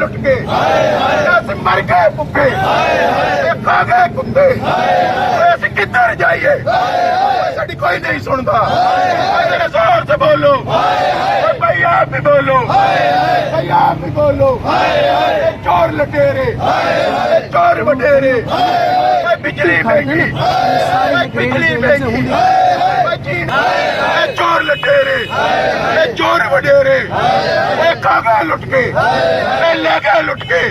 لٹ کے مر گئے بھوکے کھا گئے کتے اسی کدھر جائیے ساڈی کوئی نہیں سنتا زور سے بولو بھائی آپ بھی بولو بھائی آپ بھی بولو چور لٹیرے چور وڈیرے بجلی مہنگی بجلی مہنگی چور لٹیرے چور وڈیرے کھا لٹ کے لے گئے لٹ کے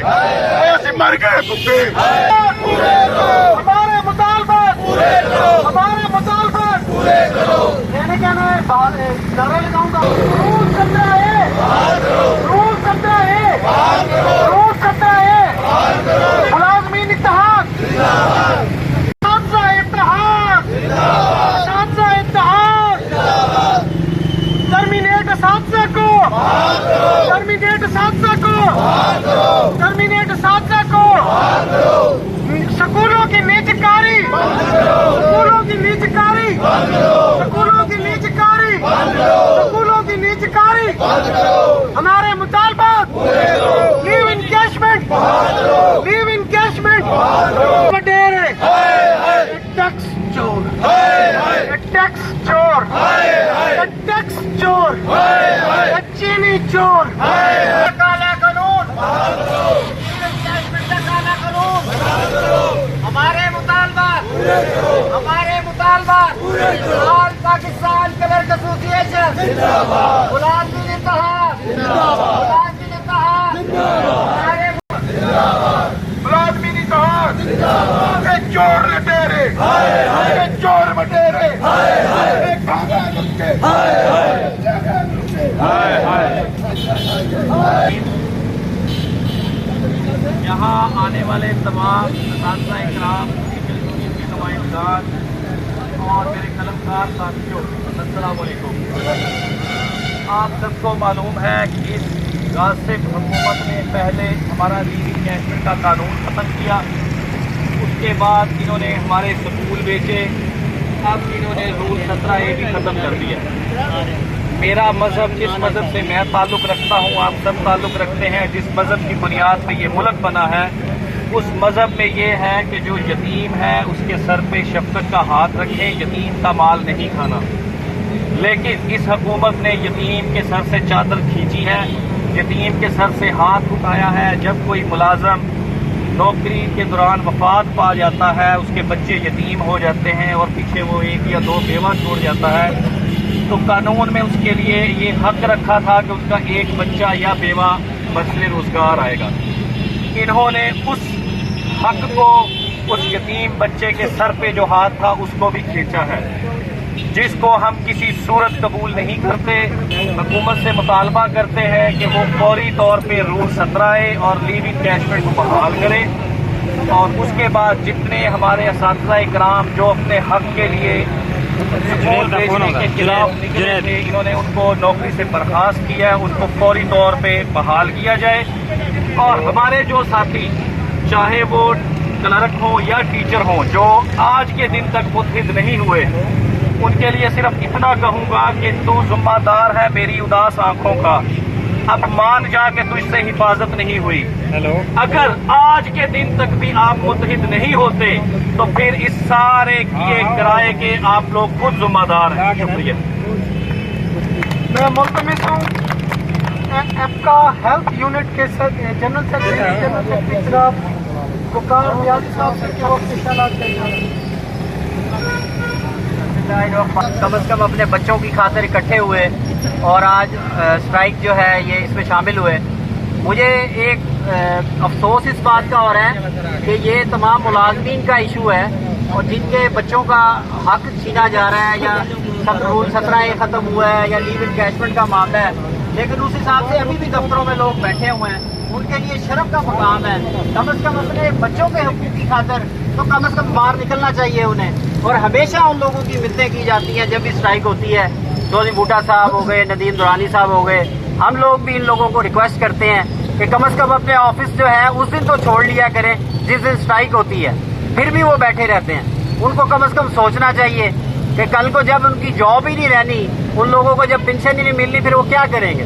اسی مر گئے بھوکے ہمارے مطالبات ہمارے مطالبات کہنے کیا نعرے لگاؤں گا روز کرتا ہے روز کرتا ہے روز کرتا ہے ملازمین اتحاد اساتذہ اتحاد اساتذہ اتحاد ٹرمینیٹ اساتذہ کو ٹرمینیٹ اساتذہ کو ٹرمینیٹ اساتذہ کو سکولوں کی نیچکاری سکولوں کی نیچکاری سکولوں کی نیچکاری سکولوں کی نیچکاری ہمارے مطالبات لیو انکیشمنٹ لیو انکیشمنٹ وڈیرے ٹیکس چور ٹیکس چور ٹیکس چور چینی چور کالا قانون کالا قانون ہمارے مطالبات ہمارے مطالبات آل پاکستان کلرک ایسوسی ایشن ملازمین اتحاد ملازمین اتحاد ملازمین اتحاد چور لٹیرے چور وڈیرے کھا گئے لٹکے یہاں آنے والے تمام اساتذہ اکرام یونین کے نمائندگان اور میرے قلمکار ساتھیوں السلام علیکم۔ آپ سب کو معلوم ہے کہ اس غاصب حکومت نے پہلے ہمارا لیو انکیشمنٹ کا قانون ختم کیا، اس کے بعد انہوں نے ہمارے سکول بیچے، اب انہوں نے رول 17A بھی ختم کر دیا۔ میرا مذہب جس مذہب سے میں تعلق رکھتا ہوں آپ سب تعلق رکھتے ہیں، جس مذہب کی بنیاد پہ یہ ملک بنا ہے، اس مذہب میں یہ ہے کہ جو یتیم ہے اس کے سر پہ شفقت کا ہاتھ رکھیں، یتیم کا مال نہیں کھانا۔ لیکن اس حکومت نے یتیم کے سر سے چادر کھینچی ہے، یتیم کے سر سے ہاتھ اٹھایا ہے۔ جب کوئی ملازم نوکری کے دوران وفات پا جاتا ہے، اس کے بچے یتیم ہو جاتے ہیں اور پیچھے وہ 1 یا 2 بیوہ چھوڑ جاتا ہے، تو قانون میں اس کے لیے یہ حق رکھا تھا کہ اس کا 1 بچہ یا بیوہ مسئلے روزگار آئے گا۔ انہوں نے اس حق کو اس یتیم بچے کے سر پہ جو ہاتھ تھا اس کو بھی کھینچا ہے، جس کو ہم کسی صورت قبول نہیں کرتے۔ حکومت سے مطالبہ کرتے ہیں کہ وہ فوری طور پہ رول 17A اور لیو انکیشمنٹ کو بحال کرے، اور اس کے بعد جتنے ہمارے اساتذہ اکرام جو اپنے حق کے لیے سکول بھیجنے کے خلاف نکلے تھے، انہوں نے ان کو نوکری سے برخاست کیا ہے، ان کو فوری طور پہ بحال کیا جائے۔ اور ہمارے جو ساتھی چاہے وہ کلرک ہوں یا ٹیچر ہوں جو آج کے دن تک متحد نہیں ہوئے، ان کے لیے صرف اتنا کہوں گا کہ تو ذمہ دار ہے میری اداس آنکھوں کا، اب مان جا کہ تجھ سے حفاظت نہیں ہوئی۔ اگر آج کے دن تک بھی آپ متحد نہیں ہوتے تو پھر اس سارے کیے کرائے کے آپ لوگ خود ذمہ دار ہیں۔ شکریہ۔ میں ملتمس ہوں ایپ کا ہیلتھ یونٹ کے جنرل سیکرٹری جناب وقار نیازی صاحب سے کہ وہ خیالات کم از کم اپنے بچوں کی خاطر اکٹھے ہوئے اور آج اسٹرائک جو ہے یہ اس میں شامل ہوئے۔ مجھے ایک افسوس اس بات کا ہو رہا ہے کہ یہ تمام ملازمین کا ایشو ہے اور جن کے بچوں کا حق چھینا جا رہا ہے، یا رول 17A ختم ہوا ہے یا لیو انکیشمنٹ کا معاملہ ہے، لیکن اس حساب سے ابھی بھی دفتروں میں لوگ بیٹھے ہوئے ہیں۔ ان کے لیے شرف کا مقام ہے، کم از کم اپنے بچوں کے حقوق کی خاطر تو کم از کم باہر نکلنا چاہیے انہیں۔ اور ہمیشہ ان لوگوں کی منتیں کی جاتی ہیں جب بھی اسٹرائک ہوتی ہے، دولی بوٹا صاحب ہو گئے، ندیم دورانی صاحب ہو گئے، ہم لوگ بھی ان لوگوں کو ریکویسٹ کرتے ہیں کہ کم از کم اپنے آفس جو ہے اس دن تو چھوڑ لیا کریں جس دن اسٹرائک ہوتی ہے، پھر بھی وہ بیٹھے رہتے ہیں۔ ان کو کم از کم سوچنا چاہیے کہ کل کو جب ان کی جاب ہی نہیں رہنی، ان لوگوں کو جب پینشن ہی نہیں ملنی، پھر وہ کیا کریں گے؟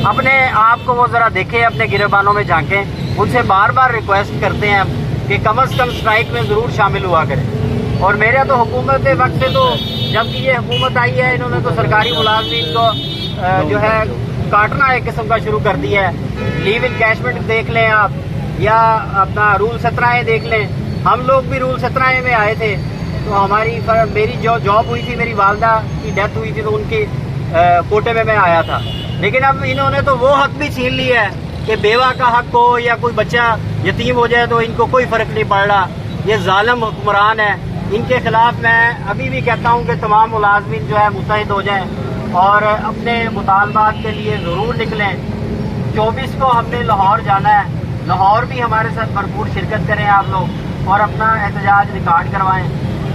अपने आप को वो ज़रा देखें, अपने गिरबानों में झांकें। उनसे बार बार रिक्वेस्ट करते हैं कि कम अज़ कम स्ट्राइक में ज़रूर शामिल हुआ करें। और मेरा तो हुकूमत वक्त से, तो जब की ये हुकूमत आई है, इन्होंने तो सरकारी मुलाजमीन को जो है काटना एक किस्म का शुरू कर दिया है। लीव इनकैशमेंट देख लें आप, या अपना रूल 17 देख लें। हम लोग भी रूल 17 में आए थे, तो मेरी जो जॉब हुई थी, मेरी वालदा की डेथ हुई थी, तो उनके कोटे में मैं आया था। लेकिन अब इन्होंने तो वो हक भी छीन लिया है कि बेवा का हक हो या कोई बच्चा यतीम हो जाए तो इनको कोई फर्क नहीं पड़ रहा। ये जालिम हुक्मरान है, इनके खिलाफ मैं अभी भी कहता हूँ कि तमाम मुलाजमीन जो है मुत्तहिद हो जाएं और अपने मुतालबात के लिए ज़रूर निकलें। 24 को हमने लाहौर जाना है, लाहौर भी हमारे साथ भरपूर शिरकत करें आप लोग और अपना एहतजाज रिकॉर्ड करवाएं।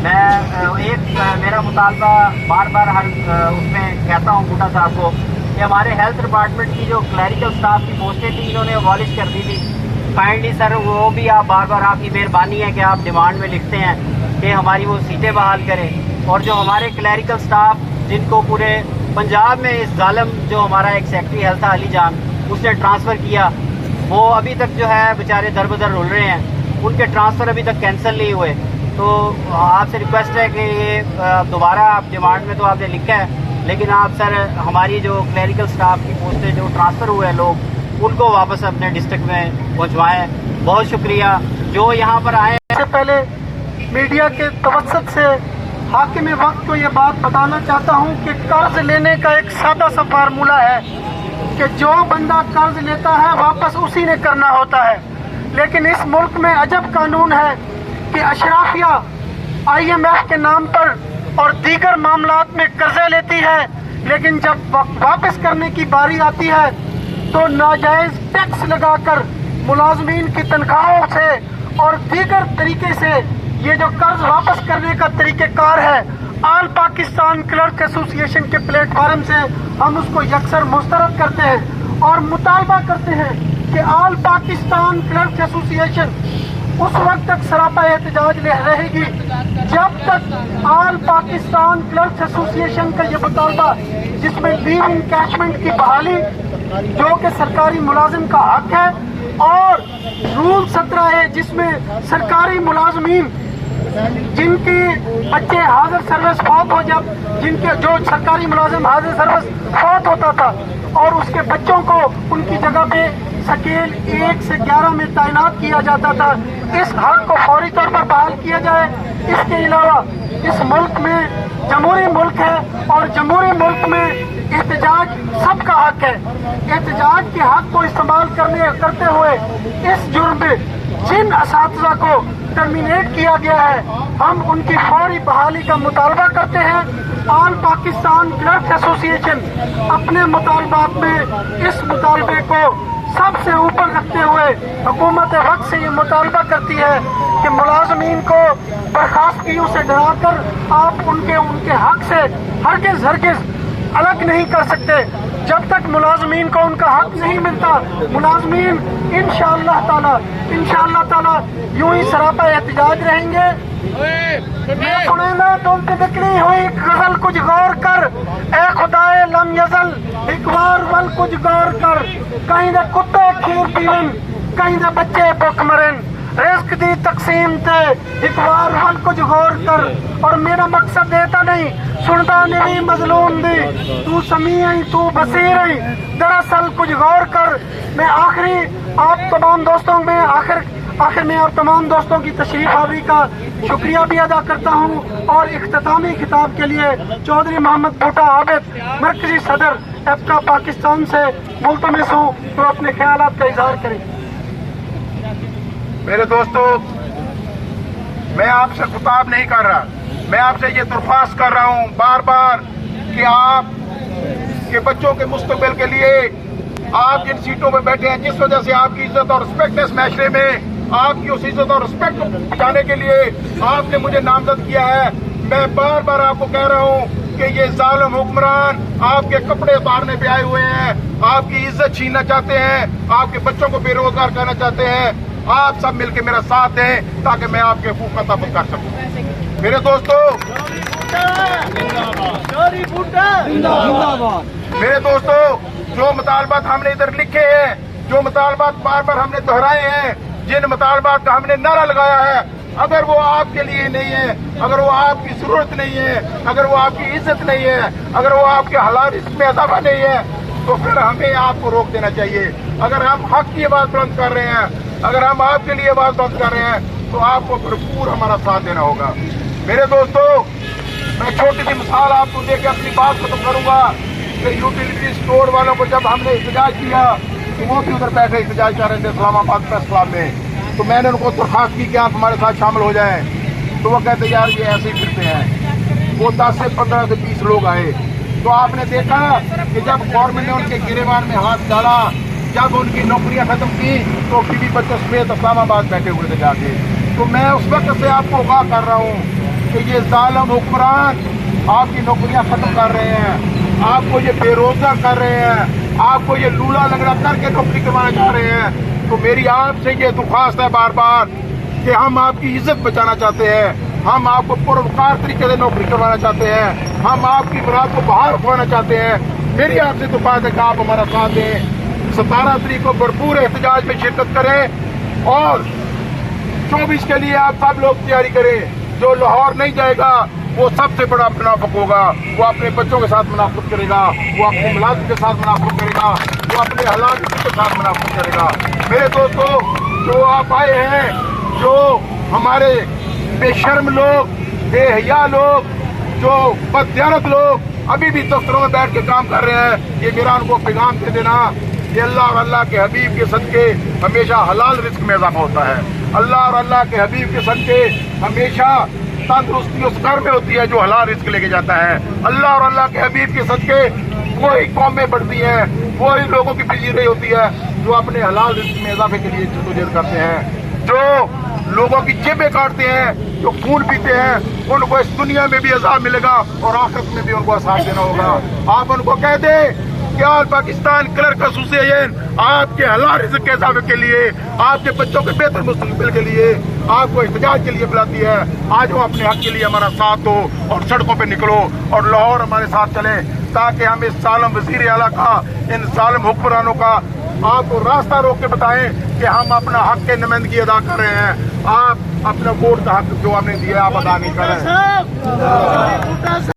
मैं मेरा मुतालबा बार बार हर उसमें कहता हूँ बूटा साहब को कि हमारे हेल्थ डिपार्टमेंट की जो क्लैरिकल स्टाफ की पोस्टें थी, इन्होंने अबॉलिश कर दी थी। काइंडली सर, वो भी आप बार बार, आपकी मेहरबानी है कि आप डिमांड में लिखते हैं कि हमारी वो सीटें बहाल करें। और जो हमारे क्लैरिकल स्टाफ जिनको पूरे पंजाब में इस जालिम जो हमारा एक सेक्रेटरी हेल्थ था अली जान, उसने ट्रांसफ़र किया, वो अभी तक जो है बेचारे दर बदर रुल रहे हैं, उनके ट्रांसफ़र अभी तक कैंसिल नहीं हुए। तो आपसे रिक्वेस्ट है कि ये दोबारा आप डिमांड में तो आपने लिखा है, लेकिन आप सर हमारी जो क्लैरिकल स्टाफ की पोस्टें जो ट्रांसफ़र हुए हैं लोग, उनको वापस अपने डिस्ट्रिक्ट में पहुँचवाएँ। बहुत शुक्रिया जो यहाँ पर आए। इससे पहले मीडिया के तवज्जुह से हाकिम वक्त को ये बात बताना चाहता हूँ कि कर्ज लेने का एक सादा सा फार्मूला है कि जो बंदा कर्ज लेता है वापस उसी ने करना होता है। लेकिन इस मुल्क में अजब कानून है कि अशराफिया IMF के नाम पर और दीगर मामलात में कर्जे लेती है, लेकिन जब वापस करने की बारी आती है तो नाजायज टैक्स लगाकर मुलाजमीन की तनख्वाहों से और दीगर तरीके से ये जो कर्ज वापस करने का तरीक़ेकार है, आल पाकिस्तान क्लर्क एसोसिएशन के प्लेटफार्म से हम उसको यकसर मुस्तरद करते हैं और मुतालबा करते हैं कि आल पाकिस्तान क्लर्क एसोसिएशन उस वक्त तक सरापा एहतजाज रहेगी जब तक आल पाकिस्तान क्लर्क एसोसिएशन का ये मुतालबा, जिसमें लीव इनकैशमेंट की बहाली जो कि सरकारी मुलाजिम का हक है, और रूल 17 है जिसमें सरकारी मुलाजमीन जिनके बच्चे हाजिर सर्विस फौत हो, जब जिनके जो सरकारी मुलाजिम हाजिर सर्विस फौत होता था और उसके बच्चों को उनकी जगह पे स्केल 1 से 11 में तैनात किया जाता था, इस हक को फौरी तौर पर बहाल किया जाए। इसके अलावा इस मुल्क में जमहूरी मुल्क है और जमहूरी मुल्क में एहतजाज सबका हक है। एहतजाज के हक को इस्तेमाल करते हुए इस जुर्म में जिन असातिज़ा को टर्मिनेट किया गया है, हम उनकी फौरी बहाली का मुतालबा करते हैं। आल पाकिस्तान क्लर्क एसोसिएशन अपने मुतालबात में इस मुतालबे को सबसे ऊपर रखते हुए हुकूमत वक्त से ये मुतालबा करती है कि मुलाजमीन को बर्खास्तगियों से डराकर आप उनके हक से हरगिज़ अलग नहीं कर सकते। जब तक मुलाजमीन को उनका हक नहीं मिलता, मुलाजमीन इंशाअल्लाह ताला यूं ही सरापा एहतजाज रहेंगे। मैं सुनैना तुम बिकनी हुई गजल कुछ गौर कर, ए खुदाए लम यजल एक बार वल कुछ गौर कर, कहीं दे कुत्ते खीर पीवन कहीं दे बच्चे भुख मरन, रिस्क दी तकसीम ते एक बार वल कुछ गौर कर। और मेरा मकसद देता नहीं सुनता नहीं मजलूम दी, तू समी आई तू बसीर आई, दरअसल कुछ गौर कर। मैं आखिरी आप तमाम दोस्तों में आखिर में आप तमाम दोस्तों की तशरीफ आवी का शुक्रिया भी अदा करता हूँ और इख्तितामी खिताब के लिए चौधरी मोहम्मद बूटा आबिद मरकजी सदर एफका पाकिस्तान से मुल्तमिस हूँ तो अपने ख्यालात का इजहार करें। मेरे दोस्तों, मैं आपसे खिताब नहीं कर रहा, मैं आपसे ये दरख्वास्त कर रहा हूँ बार बार कि आप के बच्चों के मुस्तकबिल के लिए आप जिन सीटों पर बैठे हैं, जिस वजह से आपकी इज्जत और रिस्पेक्ट इस मैशरे में, आपकी उस इज्जत और रिस्पेक्ट को बचाने के लिए आपने मुझे नामजद किया है। मैं बार बार आपको कह रहा हूँ कि ये जालिम हुक्मरान आपके कपड़े उतारने पे आए हुए हैं, आपकी इज्जत छीनना चाहते हैं, आपके बच्चों को बेरोजगार करना चाहते हैं। आप सब मिलकर मेरा साथ दें ताकि मैं आपके हकूक का तहफ़्फ़ुज़ कर सकूं। मेरे दोस्तों, जो मुतालबात हमने इधर लिखे हैं, जो मुतालबात बार बार हमने दोहराए हैं, जिन मुतालबात का हमने नारा लगाया है, अगर वो आपके लिए नहीं है, अगर वो आपकी जरूरत नहीं है, अगर वो आपकी इज्जत नहीं है, अगर वो आपके हलाल रिस्क में इजाफा नहीं है, तो फिर हमें आपको रोक देना चाहिए। अगर हम हक की आवाज बुलंद कर रहे हैं, अगर हम आपके लिए आवाज बुलंद कर रहे हैं, तो आपको भरपूर हमारा साथ देना होगा। मेरे दोस्तों, मैं छोटी सी मिसाल आपको दे के अपनी बात खत्म करूंगा कि यूटिलिटी स्टोर वालों को जब हमने एहतजाज किया तो वो भी उधर बैठे एहतजाज कर रहे थे इस्लामाबाद प्रेस क्लब में, तो मैंने उनको दरखास्त की कि आप हमारे साथ शामिल हो जाएं, तो वो कहते यार ये ऐसे ही फिरते हैं। वो 10 से 15 से 20 लोग आए, तो आपने देखा कि जब गवर्नमेंट ने उनके गिरेबान में हाथ डाला, जब उनकी नौकरियां खत्म की, तो बीवी बच्चों समेत इस्लामाबाद बैठे हुए थे जाके। तो मैं उस वक्त से आपको आगाह कर रहा हूँ कि ये जालिम हुक्मरान आपकी नौकरियां खत्म कर रहे हैं, आपको ये बेरोजगार कर रहे हैं, आपको ये लूला लंगड़ा करके नौकरी करवाना चाह रहे हैं। तो मेरी आपसे ये दरख्वास्त है बार बार कि हम आपकी इज्जत बचाना चाहते हैं, हम आपको पुरवकार तरीके से नौकरी करवाना चाहते हैं, हम आपकी मुराद को बाहर उठवाना चाहते हैं। मेरी आपसे दरख्वास्त है कि आप हमारा साथ दें, 17 तारीख को भरपूर एहतजाज में शिरकत करें और 24 के लिए आप सब लोग तैयारी करें। जो लाहौर नहीं जाएगा वो सबसे बड़ा मुनाफिक होगा, वो अपने बच्चों के साथ मुनाफिक करेगा, वो अपनी मुलाजिम के साथ मुनाफिक करेगा, वो अपने हालात के साथ मुनाफिक करेगा। मेरे दोस्तों, जो आप आए हैं, जो हमारे बेशर्म लोग, बेहया लोग, जो बददियानत लोग अभी भी दफ्तरों में बैठ के काम कर रहे हैं, ये मेरा उनको पैगाम दे देना कि अल्लाह और अल्लाह के हबीब के सदके हमेशा हलाल रिस्क में इजाफा होता है। अल्लाह और अल्लाह के हबीब के सदके हमेशा तंदुरुस्ती उस घर में होती है जो हलाल रिस्क लेके जाता है। अल्लाह और अल्लाह के हबीब के सदके वही कौमें बढ़ती हैं, वही लोगों की बिजली होती है जो अपने हलाल रिस्क में इजाफे के लिए जद्दोजहद करते हैं, जो लोगों की जेबें काटते हैं, जो खून पीते हैं, उनको इस दुनिया में भी अजाब मिलेगा और आखिरत में भी उनको अजाब देना होगा। आप उनको कह दें कि ऑल पाकिस्तान क्लर्क एसोसिएशन आपके हलाल रिज़्क़ के इजाफे के लिए, आपके बच्चों के बेहतर मुस्तक़बिल के लिए आपको एहतजाज के लिए बुलाती है। आज वो अपने हक के लिए हमारा साथ दो और सड़कों पे निकलो और लाहौर हमारे साथ चले, ताकि हम इस जालिम वज़ीर आला का, इन जालिम हुक्मरानों का आपको रास्ता रोक के बताएं कि हम अपना हक के नुमाइंदगी अदा कर रहे हैं। आप अपना वोट का हक जो आपने दिया आप अदा नहीं कर रहे हैं।